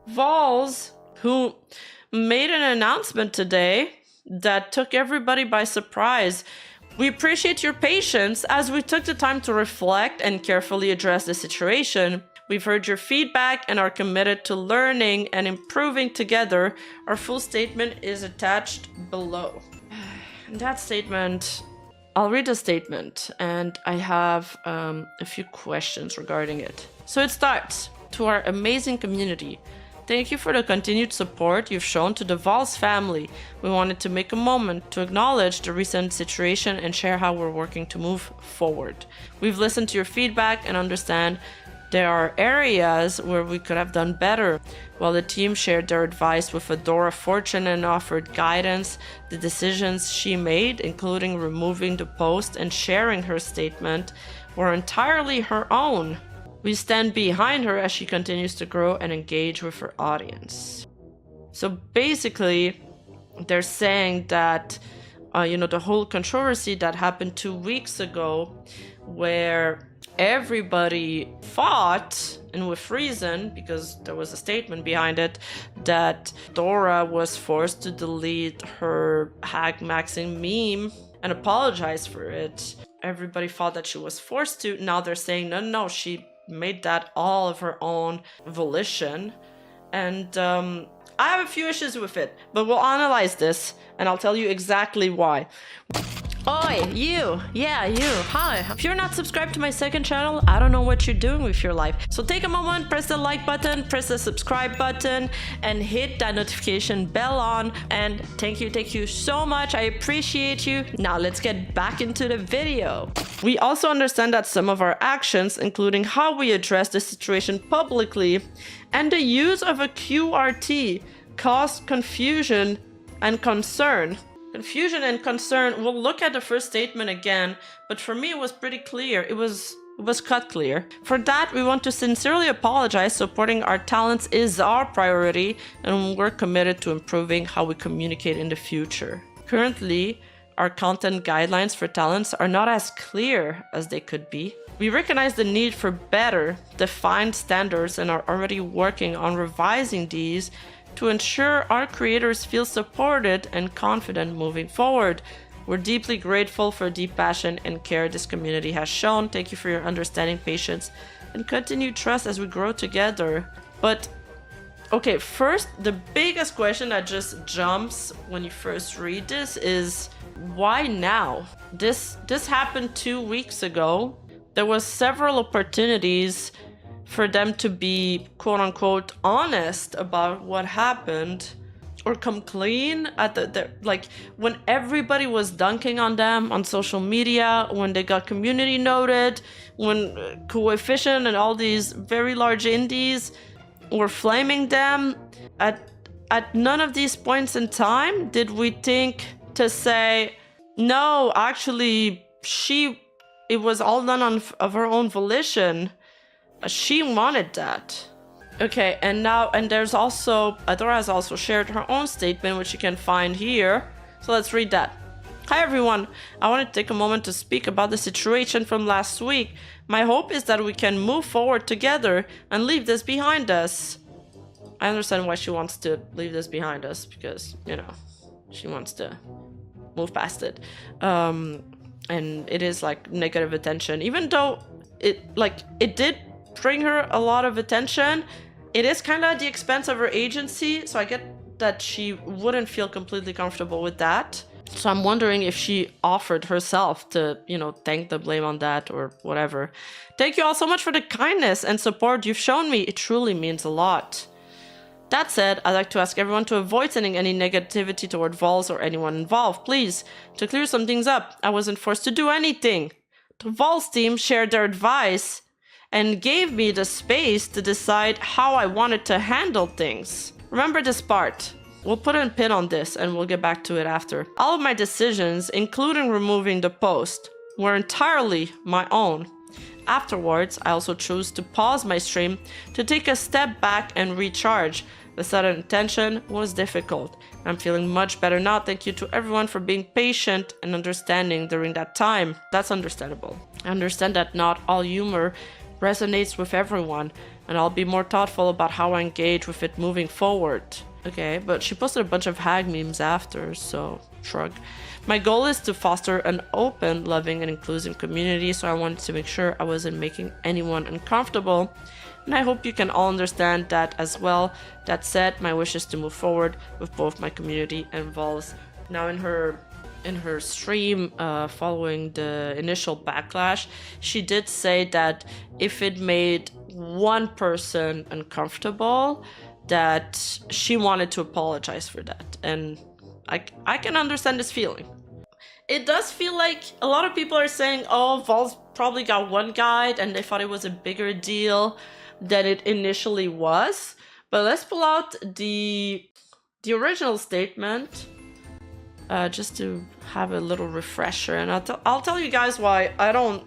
Vols, who made an announcement today that took everybody by surprise. We appreciate your patience as we took the time to reflect and carefully address the situation. We've heard your feedback and are committed to learning and improving together. Our full statement is attached below. That statement, I'll read the statement, and I have a few questions regarding it. So it starts, to our amazing community. Thank you for the continued support you've shown to the Vols family. We wanted to make a moment to acknowledge the recent situation and share how we're working to move forward. We've listened to your feedback and understand there are areas where we could have done better. While the team shared their advice with Adora Fortune and offered guidance, the decisions she made, including removing the post and sharing her statement, were entirely her own. We stand behind her as she continues to grow and engage with her audience. So basically, they're saying that, the whole controversy that happened 2 weeks ago, where everybody thought, and with reason, because there was a statement behind it, that Dora was forced to delete her hack maxing meme and apologize for it. Everybody thought that she was forced to. Now they're saying, no, she made that all of her own volition. And I have a few issues with it, but we'll analyze this and I'll tell you exactly why. Oi, you! Yeah, you! Hi! If you're not subscribed to my second channel, I don't know what you're doing with your life. So take a moment, press the like button, press the subscribe button, and hit that notification bell on. And thank you so much. I appreciate you. Now let's get back into the video. We also understand that some of our actions, including how we address the situation publicly and the use of a QRT, caused confusion and concern. Confusion and concern. We'll look at the first statement again, but for me it was pretty clear. It was cut clear. For that, we want to sincerely apologize. Supporting our talents is our priority, and we're committed to improving how we communicate in the future. Currently, our content guidelines for talents are not as clear as they could be. We recognize the need for better defined standards and are already working on revising these to ensure our creators feel supported and confident moving forward. We're deeply grateful for the deep passion and care this community has shown. Thank you for your understanding, patience, and continued trust as we grow together. But, okay, first, the biggest question that just jumps when you first read this is, why now? This happened 2 weeks ago. There was several opportunities for them to be quote-unquote honest about what happened or come clean at like when everybody was dunking on them on social media, when they got community noted, when Coefficient and all these very large indies were flaming them. At none of these points in time did we think to say, no, actually it was all done of her own volition. She wanted that. Okay, and there's also, Adora has also shared her own statement, which you can find here. So let's read that. Hi everyone, I want to take a moment to speak about the situation from last week. My hope is that we can move forward together and leave this behind us. I understand why she wants to leave this behind us, because, she wants to move past it. And it is like negative attention, even though it did bring her a lot of attention. It is kind of at the expense of her agency, so I get that she wouldn't feel completely comfortable with that. So I'm wondering if she offered herself to, take the blame on that or whatever. Thank you all so much for the kindness and support you've shown me. It truly means a lot. That said, I'd like to ask everyone to avoid sending any negativity toward Vols or anyone involved, please. To clear some things up, I wasn't forced to do anything. The Vols team shared their advice and gave me the space to decide how I wanted to handle things. Remember this part. We'll put a pin on this and we'll get back to it after. All of my decisions, including removing the post, were entirely my own. Afterwards, I also chose to pause my stream to take a step back and recharge. The sudden tension was difficult. I'm feeling much better now. Thank you to everyone for being patient and understanding during that time. That's understandable. I understand that not all humor resonates with everyone, and I'll be more thoughtful about how I engage with it moving forward. Okay, but she posted a bunch of hag memes after, so shrug. My goal is to foster an open, loving, and inclusive community, so I wanted to make sure I wasn't making anyone uncomfortable. And I hope you can all understand that as well. That said, my wish is to move forward with both my community and Vols. Now in her stream following the initial backlash, she did say that if it made one person uncomfortable, that she wanted to apologize for that. And I can understand this feeling. It does feel like a lot of people are saying, oh, Vols probably got one guide and they thought it was a bigger deal than it initially was. But let's pull out the original statement just to have a little refresher, and I'll tell you guys why I don't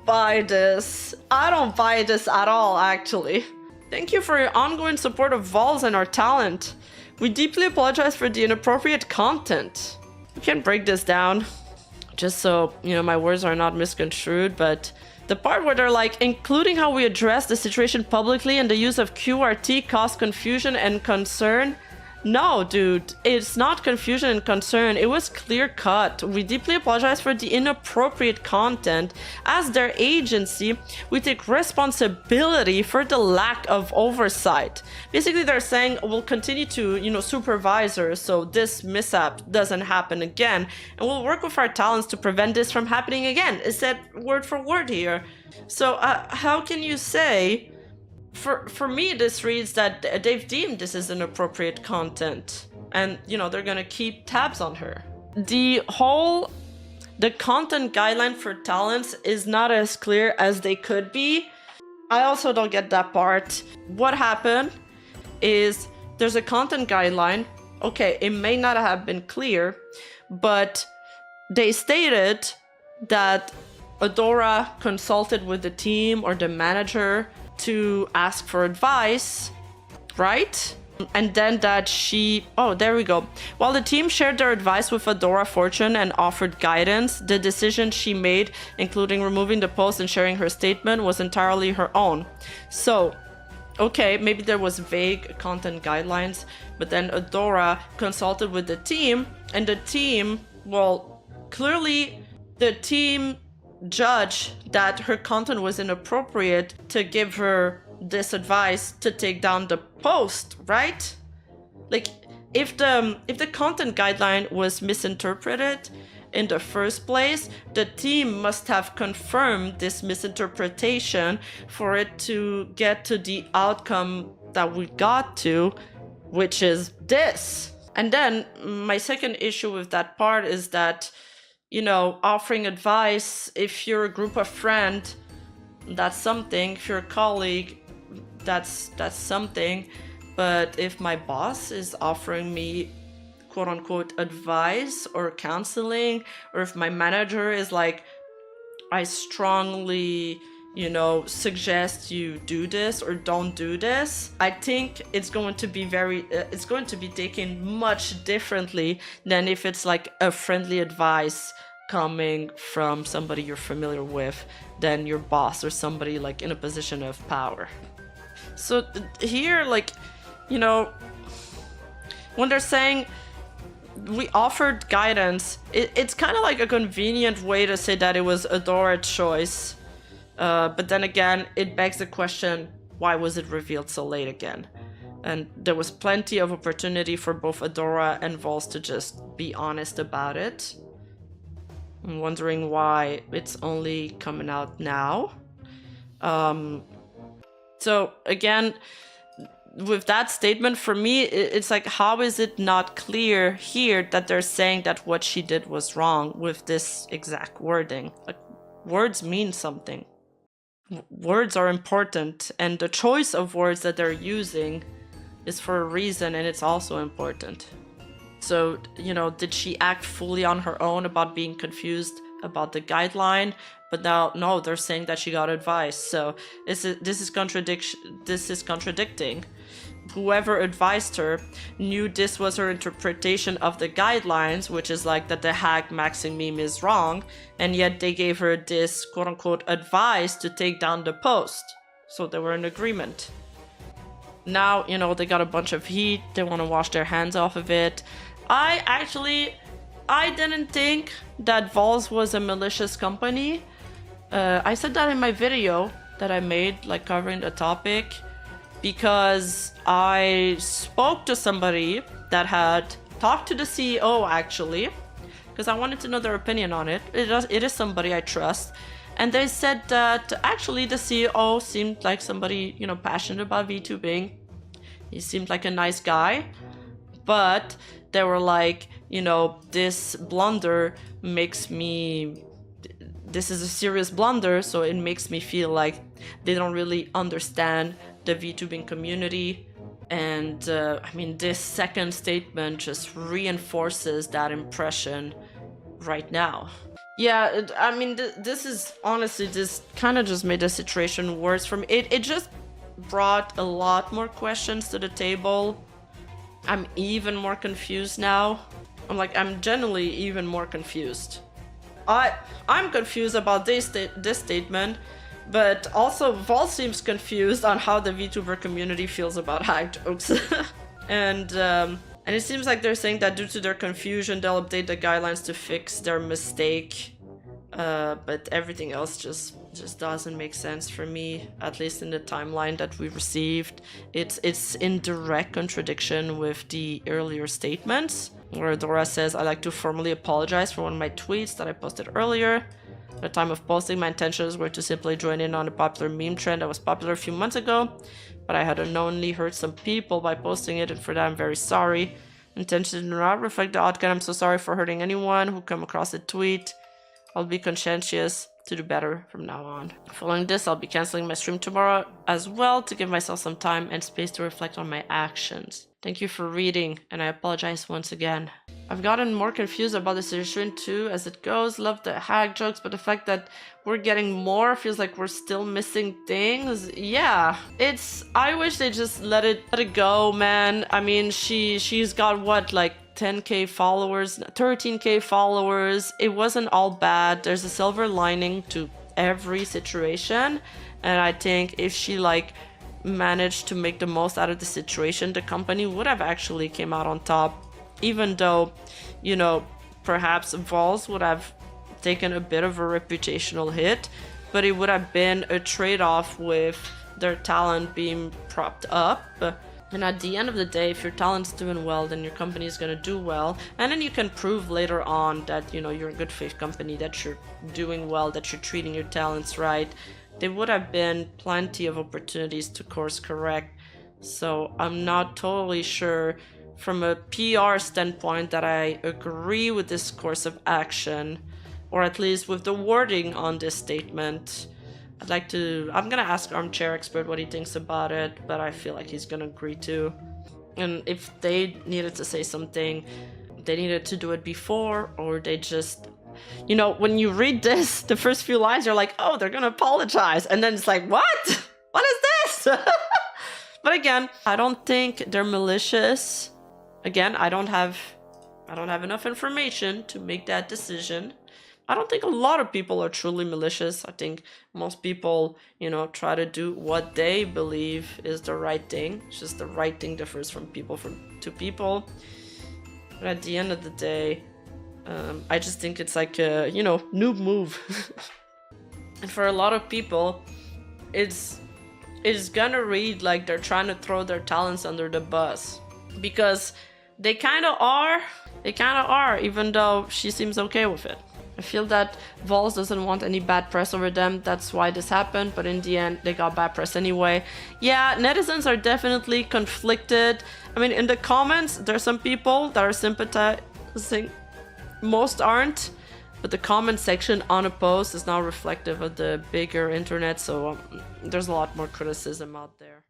buy this. I don't buy this at all, actually. Thank you for your ongoing support of Vols and our talent. We deeply apologize for the inappropriate content. We can break this down just so, you know, my words are not misconstrued, but the part where they're like, including how we address the situation publicly and the use of QRT caused confusion and concern. No, dude, it's not confusion and concern. It was clear cut. We deeply apologize for the inappropriate content. As their agency, we take responsibility for the lack of oversight. Basically, they're saying we'll continue to, you know, supervise her so this mishap doesn't happen again. And we'll work with our talents to prevent this from happening again. It said word for word here. So how can you say... For me, this reads that they've deemed this as inappropriate content, and you know they're gonna keep tabs on her. The content guideline for talents is not as clear as they could be. I also don't get that part. What happened is there's a content guideline. Okay, it may not have been clear, but they stated that Adora consulted with the team or the manager to ask for advice, right? And then that she... Oh, there we go. While the team shared their advice with Adora Fortune and offered guidance, the decision she made, including removing the post and sharing her statement, was entirely her own. So, okay, maybe there was vague content guidelines, but then Adora consulted with the team, and the team, well, clearly the team judge that her content was inappropriate to give her this advice to take down the post, right? Like, if the content guideline was misinterpreted in the first place, the team must have confirmed this misinterpretation for it to get to the outcome that we got to, which is this. And then my second issue with that part is that, you know, offering advice, if you're a group of friends, that's something. If you're a colleague, that's something. But if my boss is offering me quote unquote advice or counseling, or if my manager is like, I strongly, you know, suggest you do this or don't do this, I think it's going to be it's going to be taken much differently than if it's like a friendly advice coming from somebody you're familiar with than your boss or somebody like in a position of power. So here, like, you know, when they're saying we offered guidance, it's kind of like a convenient way to say that it was Adora's choice. But then again, it begs the question, why was it revealed so late again? And there was plenty of opportunity for both Adora and Vols to just be honest about it. I'm wondering why it's only coming out now. So again, with that statement, for me, it's like, how is it not clear here that they're saying that what she did was wrong with this exact wording? Like, words mean something. Words are important, and the choice of words that they're using is for a reason, and it's also important. So, you know, did she act fully on her own about being confused about the guideline? But now, no, they're saying that she got advice. So this is contradicting. Whoever advised her knew this was her interpretation of the guidelines, which is like that the hack maxing meme is wrong, and yet they gave her this quote-unquote advice to take down the post. So they were in agreement. Now, you know, they got a bunch of heat. They want to wash their hands off of it. I didn't think that Vols was a malicious company. I said that in my video that I made, like covering the topic, because I spoke to somebody that had talked to the CEO actually, because I wanted to know their opinion on it. It is somebody I trust. And they said that actually the CEO seemed like somebody, you know, passionate about VTubing. He seemed like a nice guy, but they were like, you know, this blunder makes me, this is a serious blunder, so it makes me feel like they don't really understand the VTubing community. And I mean, this second statement just reinforces that impression right now. Yeah, I mean, this is honestly, this kind of just made the situation worse for me. It just brought a lot more questions to the table. I'm even more confused now. I'm genuinely even more confused. I'm confused about this statement, but also Vol seems confused on how the VTuber community feels about hack jokes. And it seems like they're saying that due to their confusion, they'll update the guidelines to fix their mistake. But everything else just doesn't make sense for me, at least in the timeline that we received. It's in direct contradiction with the earlier statements, where Adora says, "I'd like to formally apologize for one of my tweets that I posted earlier. At the time of posting, my intentions were to simply join in on a popular meme trend that was popular a few months ago, but I had unknowingly hurt some people by posting it, and for that I'm very sorry. Intentions do not reflect the outcome. I'm so sorry for hurting anyone who come across the tweet. I'll be conscientious to do better from now on. Following this, I'll be canceling my stream tomorrow as well to give myself some time and space to reflect on my actions. Thank you for reading, and I apologize once again." I've gotten more confused about the situation too as it goes. Love the hack jokes, but the fact that we're getting more feels like we're still missing things. Yeah, I wish they just let it go, man. I mean, she's got what, like 10k followers, 13k followers. It wasn't all bad. There's a silver lining to every situation, and I think if she like managed to make the most out of the situation, the company would have actually came out on top, even though, you know, perhaps Vols would have taken a bit of a reputational hit, but it would have been a trade-off with their talent being propped up. And at the end of the day, if your talent's doing well, then your company is going to do well. And then you can prove later on that, you know, you're a good faith company, that you're doing well, that you're treating your talents right. There would have been plenty of opportunities to course correct. So I'm not totally sure from a PR standpoint that I agree with this course of action, or at least with the wording on this statement. I'm gonna ask Armchair Expert what he thinks about it, but I feel like he's gonna agree too. And if they needed to say something, they needed to do it before, or they just, you know, when you read this, the first few lines, you're like, oh, they're gonna apologize. And then it's like, what? What is this? But again, I don't think they're malicious. Again, I don't have enough information to make that decision. I don't think a lot of people are truly malicious. I think most people, you know, try to do what they believe is the right thing. It's just the right thing differs from people to people. But at the end of the day, I just think it's like a, you know, noob move. And for a lot of people, it's gonna read like they're trying to throw their talents under the bus. Because they kind of are, even though she seems okay with it. I feel that Vols doesn't want any bad press over them. That's why this happened, but in the end, they got bad press anyway. Yeah, netizens are definitely conflicted. I mean, in the comments, there's some people that are sympathizing. Most aren't, but the comment section on a post is not reflective of the bigger internet, so there's a lot more criticism out there.